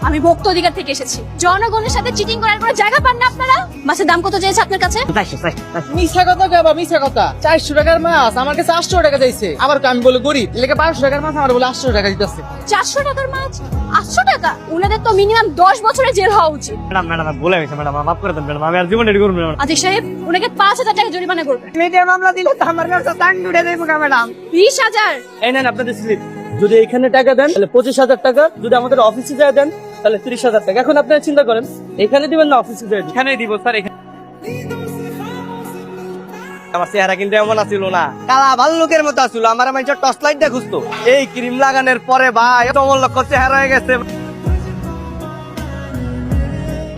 আমি ভক্ত অধিকার থেকে এসেছি। জনগণের সাথে চিটিং করার কোনো জায়গা পান না আপনারা। মাছের দাম কত চেয়েছে আপনার কাছে? মিথ্যা কথা গাবা, মিথ্যা কথা। 400 টাকার মাছ আমার কাছে 800 টাকা চাইছে। আবার আমি বলে গরিব, লেগে 500 টাকার মাছ আমার বলে 800 টাকা দিতেছে। 400 টাকার মাছ 800 টাকা? উনাদের তো মিনিমাম 10 বছরের জেল হওয়া উচিত। ম্যাডাম ভুলে গেছে ম্যাডাম, মাফ করে দেন ম্যাডাম, আমি আর জীবনে করবো না। আতিক সাহেব, উনাকে 5000 টাকা জরিমানা করবেন। মিডিয়া মামলা দিলে তো আমার ব্যবসা টাং উঠে দেবো ম্যাডাম। 20,000। এই নেন আপনাদের স্লিপ। যদি এখানে টাকা দেন তাহলে 25,000 টাকা, যদি আমাদের অফিসে যায় দেন তাহলে 30,000 টাকা। এখন আপনারা চিন্তা করেন, এখানে দিবেন না অফিসে যায়? এখানেই দিব স্যার। এখানে আমার চেহারা কিন্তু এমন আছিল না, কালা ভাল্লুকের মতো আছিল। আমার মানুষের টর্চ লাইট দিয়ে খুঁজতো। এই ক্রিম লাগানোর পরে ভাই চমল লক্ষ চেহারা হয়ে গেছে।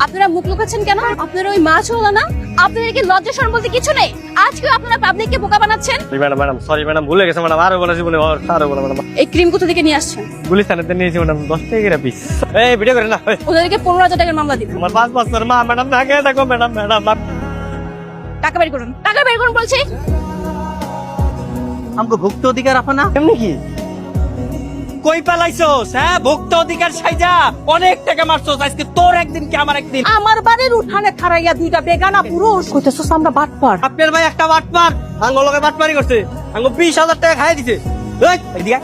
আপনারা মুখ লুকাচ্ছেন কেন? আপনারা ওই মাছ হলো না? আপনাদের কি লজ্জা শরম বলতে কিছু নেই? আজকে আপনারা পাবলিককে বোকা বানাচ্ছেন। ম্যাডাম সরি ম্যাডাম, ভুলে গেছে ম্যাডাম। আরো বলেছি বলে আরো বলে ম্যাডাম। এই ক্রিম কোথা থেকে নিয়ে আসছেন? গুলিস্তানেতে নিয়েছি ম্যাডাম, 10 টাকা পিস। এই ভিডিও করে না, ওদেরকে 15,000 টাকার মামলা দিবেন। আমার 5 বছর মা ম্যাডাম থাকে দেখো ম্যাডাম। টাকা বের করুন, টাকা বের করুন বলছি। আমাকে ভক্ত অধিকার আপা না? এমনি কি কই পালাইছস? হ্যাঁ, ভোক্তা অধিকার সাইজা অনেক টাকা মারছস। আজকে তোর একদিন কি আমার একদিন। আমার বাড়ির উঠানে খাড়াইয়া দুইটা বেগানা পুরুষ কইতেছস আমরা বাটপার। আপনার ভাই একটা বাটপার, আঙ্গলকে বাটপারি করছে। আঙ্গ 20,000 টাকা খাইয়ে দিছে। এই এদিকে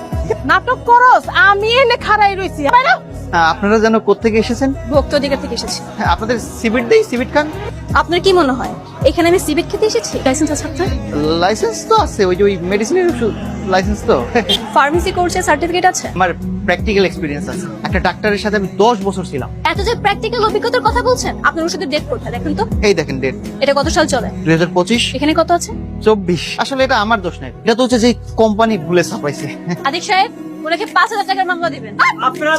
নাটক করস, আমি এনে খাড়াই রইছি। বাইরে আপনারা যেন কোত্থেকে এসেছেন? ভক্ত অধিকার থেকে এসেছি। আপনাদের সিভিট দেই, সিভিট খান। আপনার কি মনে হয় এখানে আমি সিভিট খেতে এসেছি? লাইসেন্স আছে আপনার? লাইসেন্স তো আছে, ওই যে ওই মেডিসিনের লাইসেন্স তো। ফার্মেসি কোর্সের সার্টিফিকেট আছে? আমার প্র্যাকটিক্যাল এক্সপিরিয়েন্স আছে। একটা ডাক্তারের সাথে আমি 10 বছর ছিলাম। এত যে প্র্যাকটিক্যাল অভিজ্ঞতার কথা বলছেন, আপনার ওষুধের ডেট কোথায় দেখেন তো? এই দেখেন ডেট, এটা কত সাল চলে? 2025 এখানে কত আছে? 24। আসলে এটা আমার দোষ নাই, এটা তো হচ্ছে যে কোম্পানি ভুলে ছাপাইছে। আদিক সাহেব, ওনাকে 5,000 টাকার মামলা দিবেন। আপনারা